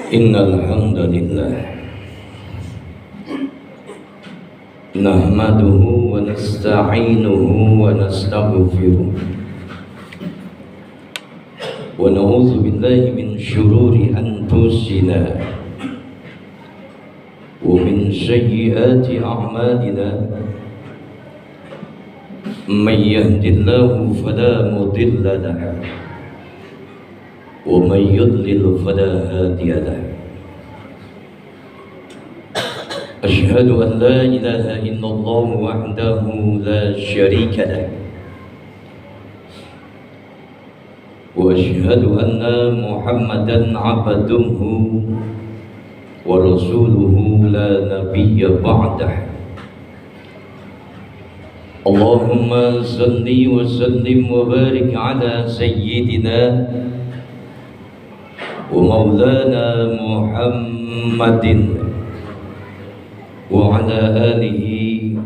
Innal hamdalillah nahmaduhu wa nasta'inuhu wa nastaghfiruh wa na'udzu billahi min syururi anfusina wa min sayyiati a'malina may yahdihillahu fala mudilla lahu wa may yudlil fala hadiya lahu. Asyhadu an la ilaha illallah wahdahu la syarika lahu wa asyhadu anna Muhammadan abduhu wa rasuluhu la nabiyya ba'dah. Allahumma salli wa sallim wa barik ala sayyidina wa maulana Muhammadin wa ala alihi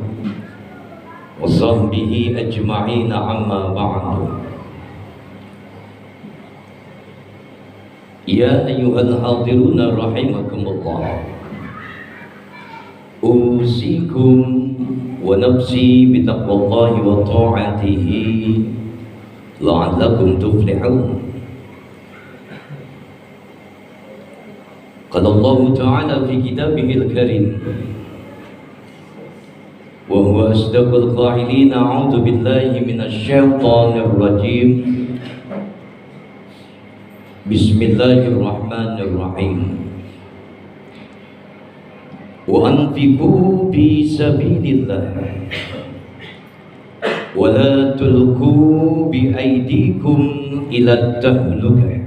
wa sahbihi ajma'in, amma ba'du. Ya ayyuhal hadiruna rahimakumullah, usikum wa nafsi bitaqwallahi wa ta'atihi la'allakum tuflihun. Qala Allah Ta'ala fi kitabihil karim wa huwa asdaqul qa'ilin, a'udzu billahi minasy syaithanir rajim. Bismillahirrahmanirrahim. Wa anfiqu fi sabilillah wa la tulqu bi aydikum ila tahlukah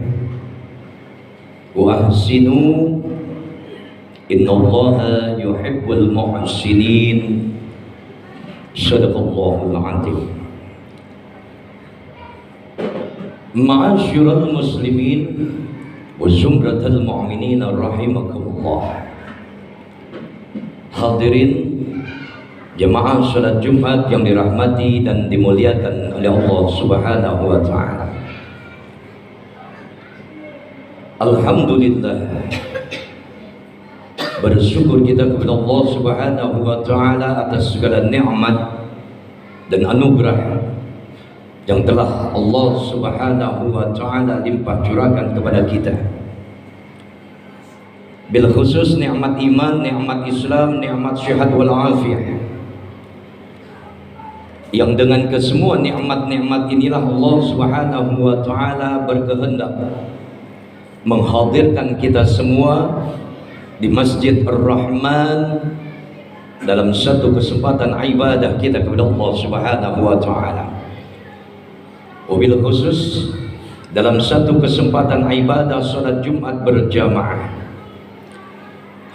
wa ahsinu innallaha yuhibbul muhsinin. Shadaqallahul azim. Ma'asyiral muslimin wa zumratal mu'minin rahimakumullah. Hadirin jemaah salat Jumat yang dirahmati dan dimuliakan oleh Allah Subhanahu wa taala. Alhamdulillah, bersyukur kita kepada Allah Subhanahu wa taala atas segala nikmat dan anugerah yang telah Allah Subhanahu wa taala limpah curahkan kepada kita. Bil khusus nikmat iman, nikmat Islam, nikmat syihat wal afiyah. Yang dengan kesemua nikmat-nikmat inilah Allah Subhanahu wa taala berkehendak menghadirkan kita semua di Masjid Ar-Rahman dalam satu kesempatan ibadah kita kepada Allah Subhanahu wa taala. Wabil khusus dalam satu kesempatan ibadah salat Jumat berjamaah.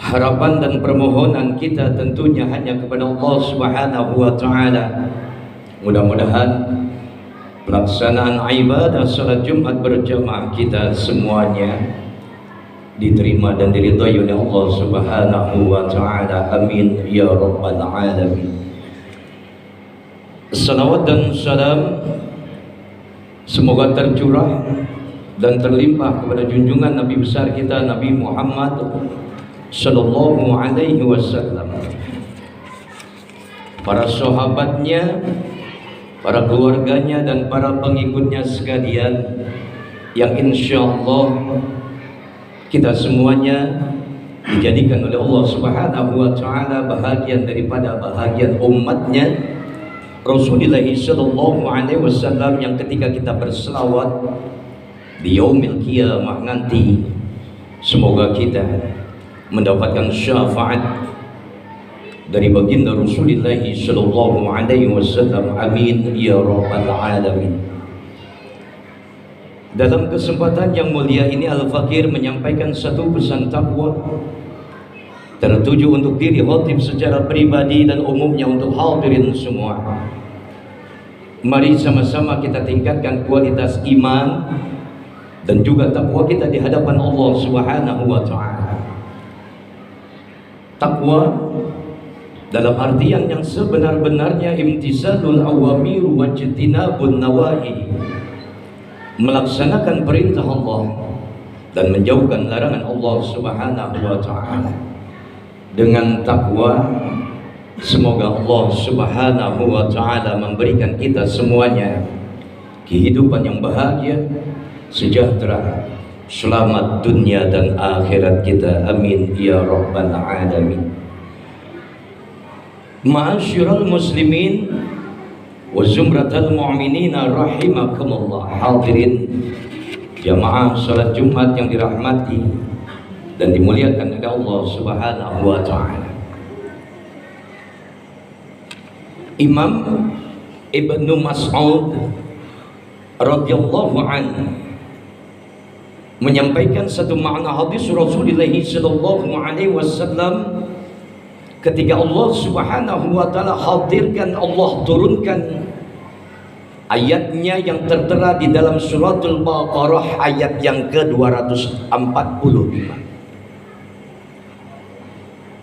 Harapan dan permohonan kita tentunya hanya kepada Allah Subhanahu wa taala. Mudah-mudahan pelaksanaan ibadah salat Jumat berjamaah kita semuanya diterima dan diridhai oleh Allah Subhanahu wa taala. Amin ya rabbal alamin. Salawat dan salam semoga tercurah dan terlimpah kepada junjungan Nabi besar kita Nabi Muhammad sallallahu alaihi wasallam, para sahabatnya, para keluarganya dan para pengikutnya sekalian, yang insyaallah kita semuanya dijadikan oleh Allah Subhanahu wa taala bahagian daripada bahagian umatnya Rasulullah sallallahu alaihi wasallam, yang ketika kita berselawat di yaumil qiyamah nanti semoga kita mendapatkan syafaat dari baginda Rasulullah sallallahu alaihi wasallam. Amin ya rabbal alamin. Dalam kesempatan yang mulia ini Al-Fakir menyampaikan satu pesan takwa tertuju untuk diri khatib secara pribadi dan umumnya untuk hadirin semua. Mari sama-sama kita tingkatkan kualitas iman dan juga takwa kita di hadapan Allah Subhanahu wa taala. Takwa dalam artian yang sebenar-benarnya imtithalul awamir wa ijtinabun nawahi, melaksanakan perintah Allah dan menjauhkan larangan Allah Subhanahu wa taala dengan takwa. Semoga Allah Subhanahu wa taala memberikan kita semuanya kehidupan yang bahagia, sejahtera, selamat dunia dan akhirat kita. Amin ya rabbal alamin. Ma'asyiral muslimin wa zumratal mu'minina rahimakumullah. Hadirin jamaah salat Jumat yang dirahmati dan dimuliakan oleh Allah Subhanahu wa taala. Imam Ibnu Mas'ud radhiyallahu anhu menyampaikan satu makna hadis Rasulullah sallallahu alaihi wasallam ketika Allah Subhanahu wa taala hadirkan, Allah turunkan ayatnya yang tertera di dalam suratul Baqarah ayat yang ke-245.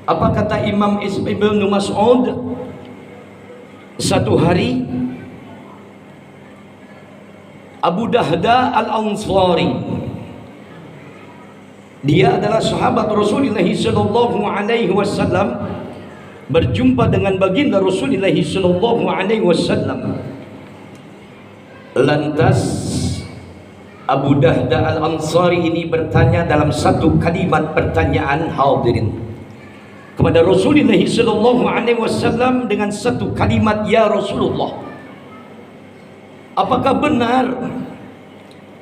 Apa kata Imam Ibnu Mas'ud? Satu hari Abu Dahda Al-Ansari, dia adalah sahabat Rasulullah sallallahu alaihi wasallam, berjumpa dengan baginda Rasulullah sallallahu alaihi wasallam. Lantas Abu Dahda Al-Ansari ini bertanya dalam satu kalimat pertanyaan, hadirin, kepada Rasulullah sallallahu alaihi wasallam dengan satu kalimat, ya Rasulullah, apakah benar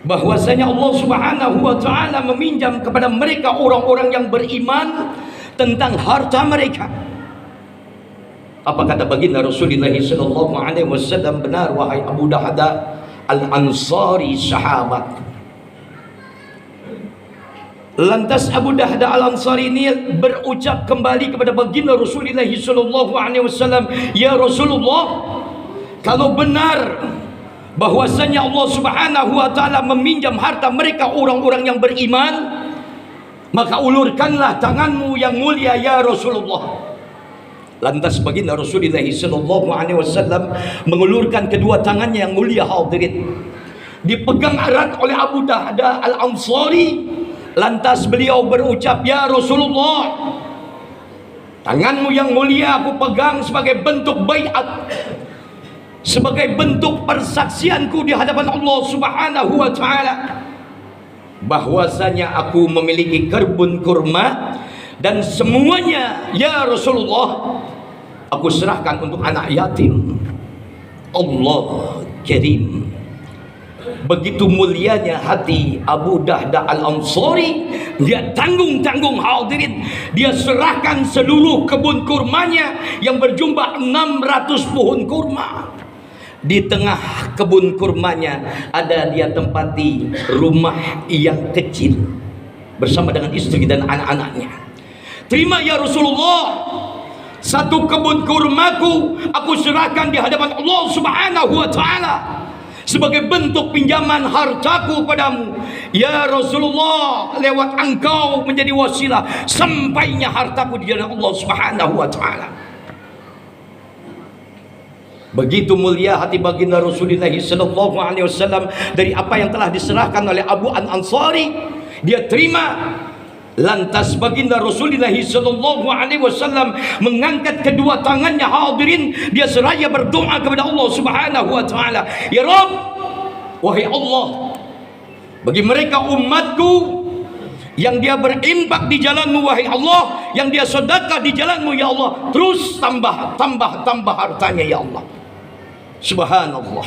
bahwasanya Allah Subhanahu wa taala meminjam kepada mereka orang-orang yang beriman tentang harta mereka? Apa kata baginda Rasulullah sallallahu alaihi wasallam? Benar wahai Abu Dahda Al-Ansari, sahabat. Lantas Abu Dahda Al-Ansari ini berucap kembali kepada baginda Rasulullah sallallahu alaihi wasallam, ya Rasulullah, kalau benar bahwasanya Allah Subhanahu wa taala meminjam harta mereka orang-orang yang beriman, maka ulurkanlah tanganmu yang mulia ya Rasulullah. Lantas baginda Rasulullah sallallahu alaihi wasallam mengulurkan kedua tangannya yang mulia, hadirin, dipegang erat oleh Abu Dahda Al-Ansari. Lantas beliau berucap, ya Rasulullah, tanganmu yang mulia aku pegang sebagai bentuk baiat, sebagai bentuk persaksianku di hadapan Allah Subhanahu wa taala bahwasanya aku memiliki kebun kurma dan semuanya ya Rasulullah aku serahkan untuk anak yatim. Allah Karim. Begitu mulianya hati Abu Dahda Al-Ansari, dia tanggung-tanggung, hadirin, dia serahkan seluruh kebun kurmanya yang berjumlah 600 pohon kurma. Di tengah kebun kurmanya ada dia tempati rumah yang kecil bersama dengan istri dan anak-anaknya. Terima ya Rasulullah, satu kebun kurmaku aku serahkan di hadapan Allah Subhanahu wa taala sebagai bentuk pinjaman hartaku padamu. Ya Rasulullah, lewat engkau menjadi wasilah sampainya hartaku di jalan Allah Subhanahu wa taala. Begitu mulia hati baginda Rasulullah sallallahu alaihi wasallam dari apa yang telah diserahkan oleh Abu Ansari, dia terima. Lantas baginda Rasulullah sallallahu alaihi wasallam mengangkat kedua tangannya, hadirin, dia seraya berdoa kepada Allah Subhanahu wa taala, ya Rabb, wahai Allah, bagi mereka umatku yang dia berimpak di jalanmu wahai Allah, yang dia sedekah di jalanmu ya Allah, terus tambah hartanya ya Allah. Subhanallah.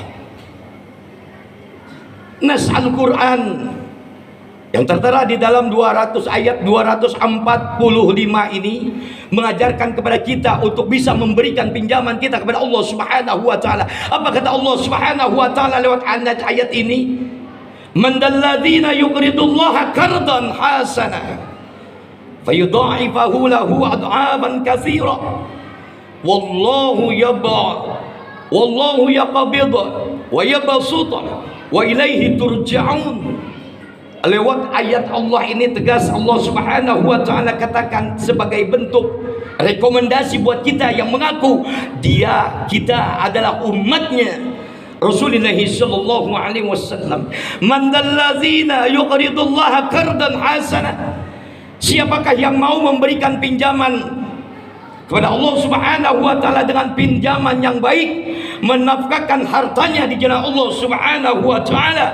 Nas Al-Quran yang tertera di dalam 200 ayat 245 ini mengajarkan kepada kita untuk bisa memberikan pinjaman kita kepada Allah Subhanahu wa taala. Apa kata Allah Subhanahu wa taala lewat ayat ini? Man dalladzina yuqridullaha qardan hasana fayudha'ifahu lahu ad'aban katsira wallahu yaqbid wa yabsut wa ilaihi turja'un. Lewat ayat Allah ini tegas Allah Subhanahu wa taala katakan sebagai bentuk rekomendasi buat kita yang mengaku kita adalah umatnya Rasulullah sallallahu alaihi wasallam. Man dallazina yuqridullaha qardan hasana. Siapakah yang mau memberikan pinjaman kepada Allah Subhanahu wa taala dengan pinjaman yang baik, menafkahkan hartanya di jalan Allah Subhanahu wa taala,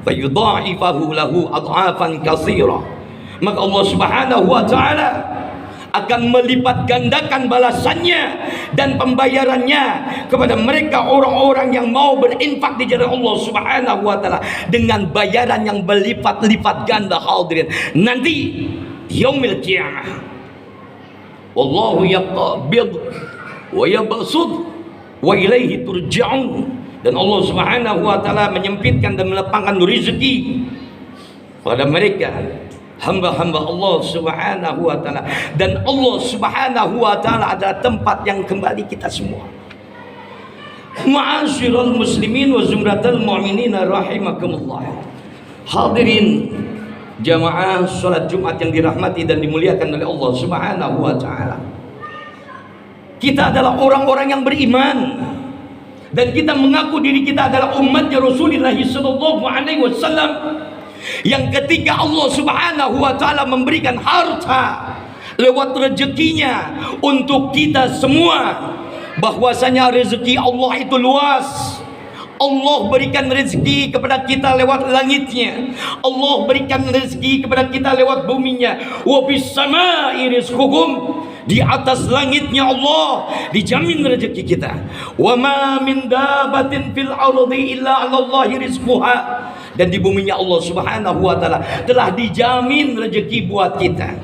fayudha'ifahu lahu adhafan katsira, maka Allah Subhanahu wa taala akan melipat gandakan balasannya dan pembayarannya kepada mereka orang-orang yang mau berinfak di jalan Allah Subhanahu wa taala dengan bayaran yang berlipat-lipat ganda. Hadirin, nanti yaumil qiyamah wallahu yaqbid wa yabsud wa ilaihi turja'un, dan Allah Subhanahu wa taala menyempitkan dan melapangkan rezeki pada mereka hamba-hamba Allah Subhanahu wa taala, dan Allah Subhanahu wa taala adalah tempat yang kembali kita semua. Ma'asyiral muslimin wa zumratal mu'minin rahimakumullah. Hadirin jamaah salat Jumat yang dirahmati dan dimuliakan oleh Allah Subhanahu wa taala. Kita adalah orang-orang yang beriman dan kita mengaku diri kita adalah umatnya Rasulullah sallallahu alaihi wasallam, yang ketika Allah Subhanahu wa taala memberikan harta lewat rezekinya untuk kita semua, bahwasanya rezeki Allah itu luas. Allah berikan rezeki kepada kita lewat langitnya, Allah berikan rezeki kepada kita lewat buminya. Wa bis samai rizqukum, di atas langitnya Allah dijamin rezeki kita. Wa ma min dabatin fil ardi illa 'ala Allahi rizquha, dan di buminya Allah Subhanahu wa taala telah dijamin rezeki buat kita.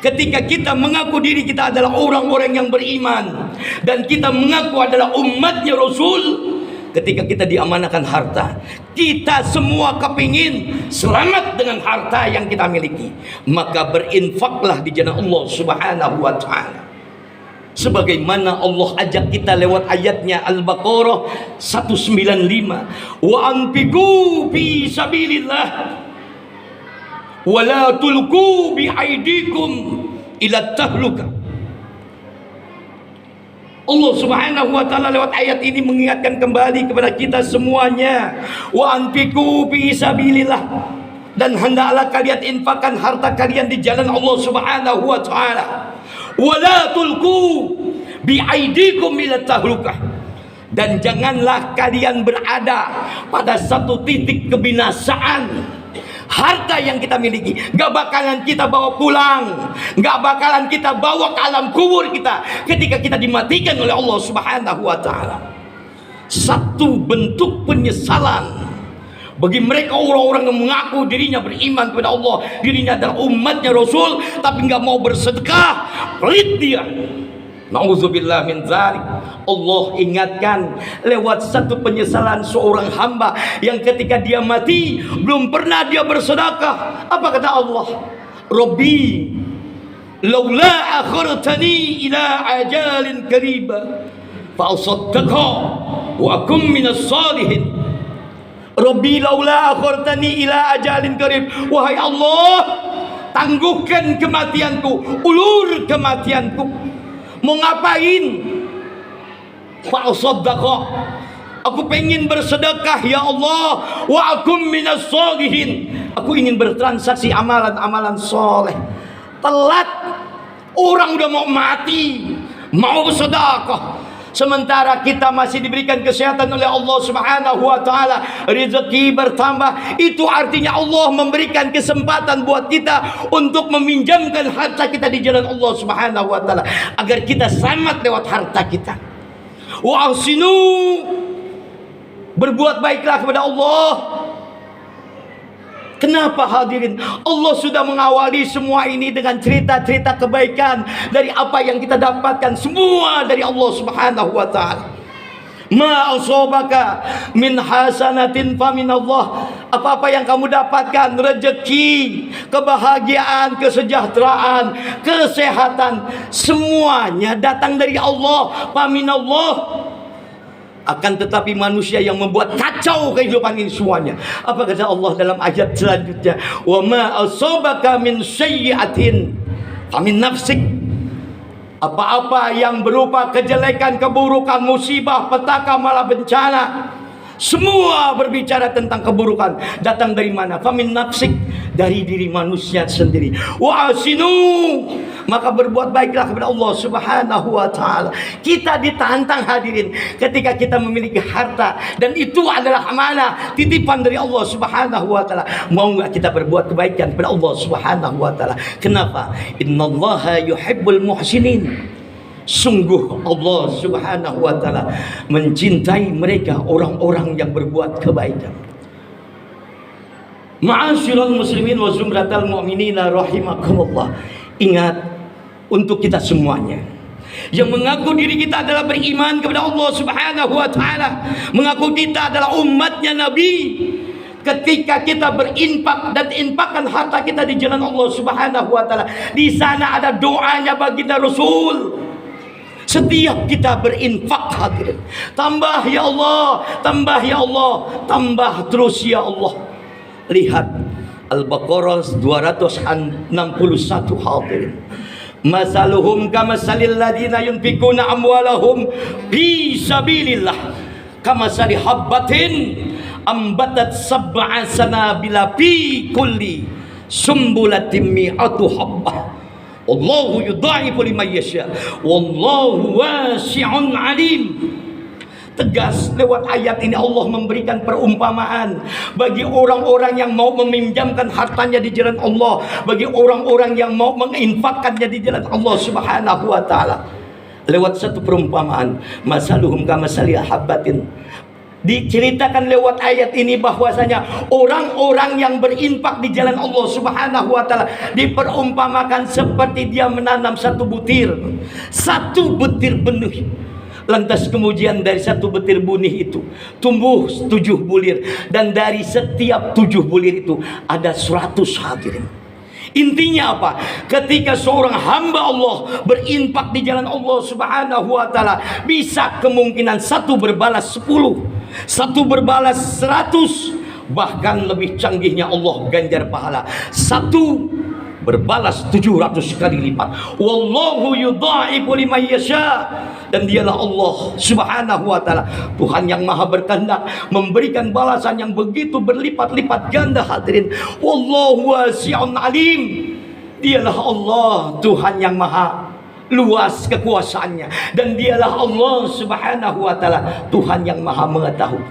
Ketika kita mengaku diri kita adalah orang-orang yang beriman dan kita mengaku adalah umatnya Rasul, ketika kita diamanahkan harta, kita semua kepingin selamat dengan harta yang kita miliki, maka berinfaklah di jalan Allah Subhanahu wa taala. Sebagaimana Allah ajak kita lewat ayatnya Al-Baqarah 195, wa anfiqu fi sabilillah wa la tulqu bi aidikum ila tahlukah. Allah Subhanahu wa taala lewat ayat ini mengingatkan kembali kepada kita semuanya, wa anfiqu fi sabilillah, dan hendaklah kalian infakkan harta kalian di jalan Allah Subhanahu wa taala. Wala tulqu bi aidikum ila tahlukah, dan janganlah kalian berada pada satu titik kebinasaan. Harta yang kita miliki gak bakalan kita bawa pulang, gak bakalan kita bawa ke alam kubur kita ketika kita dimatikan oleh Allah Subhanahu wa taala. Satu bentuk penyesalan bagi mereka orang-orang yang mengaku dirinya beriman kepada Allah, dirinya adalah umatnya Rasul, tapi nggak mau bersedekah, pelit dia. Nauzubillah min dzalik. Allah ingatkan lewat satu penyesalan seorang hamba yang ketika dia mati belum pernah dia bersedekah. Apa kata Allah? Rabbi laula akhartani ila ajalin qariba fa asaddaqa wa akum minas salihin. Rabbi laula akhartani ila ajalin qarib. Wahai Allah, tangguhkan kematianku, ulur kematianku. Mau ngapain? Fa'asaddaqa, aku pengen bersedekah ya Allah. Wa akum minas sholihin, aku ingin bertransaksi amalan-amalan soleh. Telat, orang udah mau mati, mau bersedekah, sementara kita masih diberikan kesehatan oleh Allah Subhanahu wa taala, rezeki bertambah. Itu artinya Allah memberikan kesempatan buat kita untuk meminjamkan harta kita di jalan Allah Subhanahu wa taala agar kita selamat lewat harta kita. Wa ahsinu, berbuat baiklah kepada Allah. Kenapa hadirin? Allah sudah mengawali semua ini dengan cerita-cerita kebaikan dari apa yang kita dapatkan, semua dari Allah Subhanahu wa taala. Ma asabaka min hasanatin fa min Allah. Apa-apa yang kamu dapatkan, rezeki, kebahagiaan, kesejahteraan, kesehatan, semuanya datang dari Allah. Fa min Allah. Akan tetapi manusia yang membuat kacau kehidupan ini semuanya. Apa kata Allah dalam ayat selanjutnya? Wa ma asabaka min sayyi'atin famin nafsik. Apa-apa yang berupa kejelekan, keburukan, musibah, petaka, malah bencana, semua berbicara tentang keburukan. Datang dari mana? Famin nafsik, dari diri manusia sendiri. Wa asinu, maka berbuat baiklah kepada Allah Subhanahu wa taala. Kita ditantang hadirin ketika kita memiliki harta, dan itu adalah amanah, titipan dari Allah Subhanahu wa taala. Mau enggak kita berbuat kebaikan kepada Allah Subhanahu wa taala? Kenapa? Innallaha yuhibbul muhsinin. Sungguh Allah Subhanahu wa taala mencintai mereka orang-orang yang berbuat kebaikan. Ma'asyiral muslimin wa zumratal mu'minina rahimakumullah. Ingat, untuk kita semuanya yang mengaku diri kita adalah beriman kepada Allah Subhanahu wa taala, mengaku kita adalah umatnya Nabi, ketika kita berinfak dan infakkan harta kita di jalan Allah Subhanahu wa taala, di sana ada doanya baginda Rasul. Setiap kita berinfak hadirin, tambah ya Allah, tambah ya Allah, tambah terus ya Allah. Lihat Al-Baqarah 261 hadirin. Masaluhum kamasalil ladina yunfikuna amwalahum fi sabilillah kamasali habbatin ambatat sab'a sanabila fi kulli sumbulatin mi'atu habbah. Wallahu yudha'ifu liman yasha. Wallahu wasi'un alim. Tegas lewat ayat ini Allah memberikan perumpamaan bagi orang-orang yang mau meminjamkan hartanya di jalan Allah, bagi orang-orang yang mau menginfakkannya di jalan Allah Subhanahu wa taala. Lewat satu perumpamaan, masaluhum kamasali habbatin. Diceritakan lewat ayat ini bahwasanya orang-orang yang berinfak di jalan Allah Subhanahu wa taala diperumpamakan seperti dia menanam satu butir benih. Lantas kemudian dari satu butir benih itu tumbuh 7 bulir, dan dari setiap 7 bulir itu ada 100 hadirin. Intinya apa? Ketika seorang hamba Allah berinfak di jalan Allah Subhanahu wa taala, bisa kemungkinan satu berbalas 10, satu berbalas 100, bahkan lebih canggihnya Allah ganjar pahala satu berbalas 700 kali lipat. Wallahu yudha'ifu liman yasha. Dan dialah Allah Subhanahu wa taala, Tuhan yang maha berkehendak memberikan balasan yang begitu berlipat-lipat ganda hadirin. Wallahu wasi'un alim. Dialah Allah, Tuhan yang maha luas kekuasaannya, dan dialah Allah Subhanahu wa taala, Tuhan yang maha mengetahui.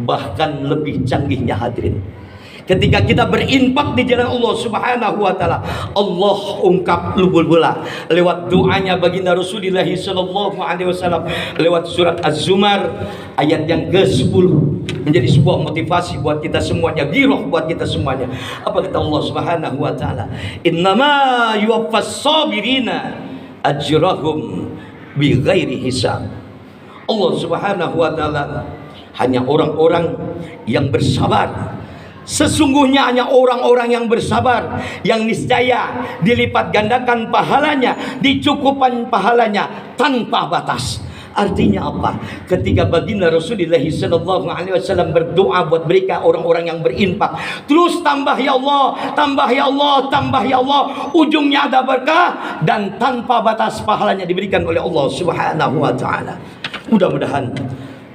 Bahkan lebih canggihnya hadirin, ketika kita berinfak di jalan Allah Subhanahu wa taala, Allah ungkap lubul bola lewat doanya baginda Rasulullah sallallahu alaihi wasallam lewat surat Az-Zumar ayat yang ke-10, menjadi sebuah motivasi buat kita semuanya, giroh buat kita semuanya. Apa kata Allah Subhanahu wa taala? Innama yuwaffas sabirina ajrahum bighairi hisab. Allah Subhanahu wa taala hanya orang-orang yang bersabar. Sesungguhnya hanya orang-orang yang bersabar yang niscaya dilipat gandakan pahalanya, dicukupan pahalanya tanpa batas. Artinya apa? Ketika baginda Rasulullah sallallahu alaihi wasallam berdoa buat mereka orang-orang yang berinfak, terus tambah ya Allah, tambah ya Allah, tambah ya Allah, ujungnya ada berkah dan tanpa batas pahalanya diberikan oleh Allah Subhanahu wa taala. Mudah-mudahan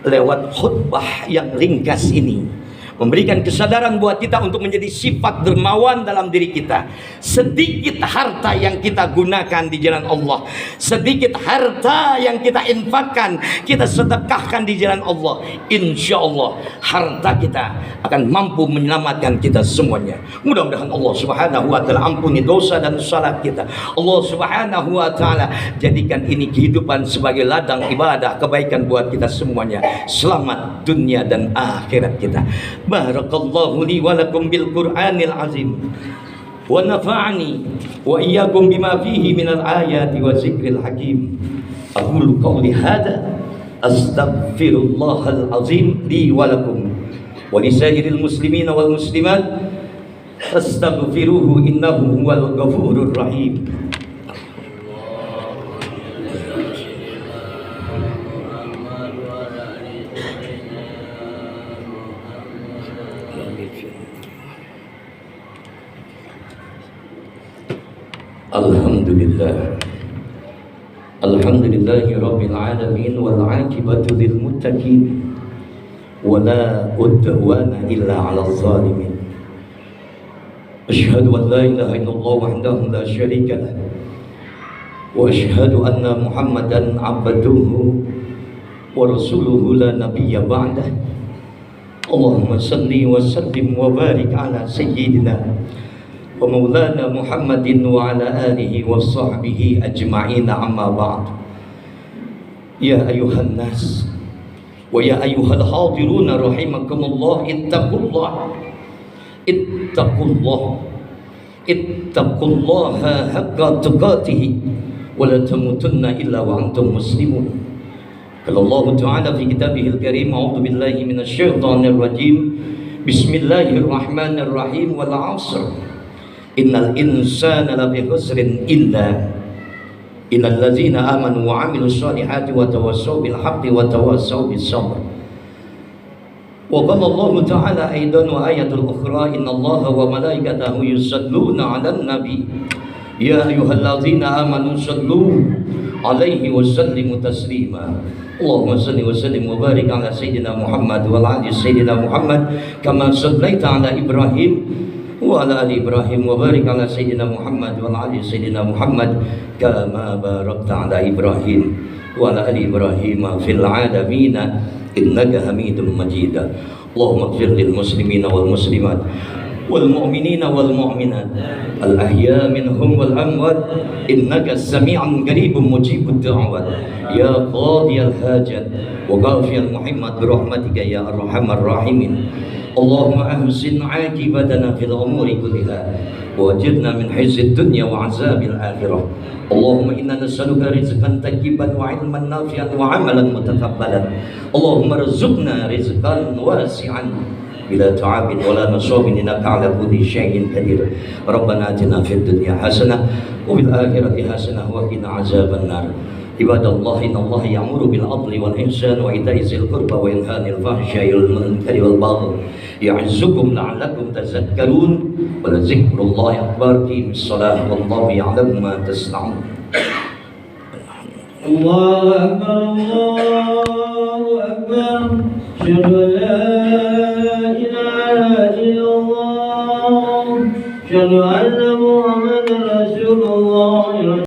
lewat khutbah yang ringkas ini memberikan kesadaran buat kita untuk menjadi sifat dermawan dalam diri kita. Sedikit harta yang kita gunakan di jalan Allah, sedikit harta yang kita infakkan, kita sedekahkan di jalan Allah, insya Allah harta kita akan mampu menyelamatkan kita semuanya. Mudah-mudahan Allah Subhanahu wa taala ampuni dosa dan salat kita. Allah Subhanahu wa taala jadikan ini kehidupan sebagai ladang ibadah kebaikan buat kita semuanya. Selamat dunia dan akhirat kita. Barakallahu li wa lakum bil Qur'anil azim wa nafa'ani wa iyyakum bima fihi minal ayati wa zikril hakim. Aqulu qawli hadza astaghfirullahal azim li wa lakum wa lisairil muslimina wal muslimat astaghfiruhu innahu huwal ghafurur rahim. Alhamdulillah. Alhamdulillahi rabbil alamin wal aqibatu lil muttaqin wala udwana illa 'alal zalimin. Asyhadu an la ilaha illallah wahdahu la syarika lah wa asyhadu anna Muhammadan 'abduhu wa rasuluhu la nabiyya ba'dah. Allahumma salli wa sallim wa barik ala sayyidina wa maulana Muhammadin wa ala alihi wa sahbihi ajma'in, amma ba'd. Ya ayuhan nas wa ya ayuhal hadiruna rahimakumullah, ittaqullah ittaqullaha haqqa tuqatih wa la tamutunna illa wa antum muslimun. Qala Allah Ta'ala fi kitabihil karim, a'udzu billahi minasyaitonir rajim, bismillahirrahmanirrahim, wal 'asr innal insana lafi khusrin illa allazina amanu wa 'amilus solihati wa tawassaw bil haqqi wa tawassaw bis sabr. Wa qala Allah Ta'ala aidan wa ayatul ukhra, innallaha wa malaikatahu yusalluna 'alan nabi ya ayyuhallazina amanu sallu 'alaihi wa sallimu taslima. Allahumma salli wa sallim wa barik ala sayyidina Muhammad wa ala ali sayyidina Muhammad kama sallaita ala Ibrahim wa ala ali Ibrahim wa barik ala sayyidina Muhammad wa ala ali sayyidina Muhammad kama barakta ala Ibrahim wa ala ali Ibrahim fil alamin innaka Hamidum Majid. Allahumma ighfir lil muslimina wal muslimat wal mu'minina wal mu'minat al ahya minhum wal amwat innaka sami'un qaribun mujibud da'wat ya qadiyal hajat wa ghafiyal muhimmat bi rahmatika ya arhamar rahimin. Allahumma ahsin 'aqibatana fil umuri kulliha wa ajirna min khizyid dunya wa 'azabil akhirah. Allahumma inna nas'aluka rizqan tayyiban wa 'ilman nafi'an wa 'amalan mutakabbalan. Allahumma rzuqna rizqan wasi'an bila ta'abin wala nasabin innaka 'ala kulli syai'in qadir. Rabbana atina fid dunya hasanah wa fil akhirati hasanah wa qina 'adzaban nar. Ibadallah, innallaha ya'muru bil 'adli wal ihsani wa ita'i dzil qurba wa yanha 'anil fahsya'i wal munkari wal baghi ya'izzukum la'allakum tadhakkarun. Wa la dzikrullahi akbar. Qimis shalah wallahu ya'lamu ma tasna'un. Allahu akbar, Allahu akbar. Asyhadu an la ilaha illallah, asyhadu an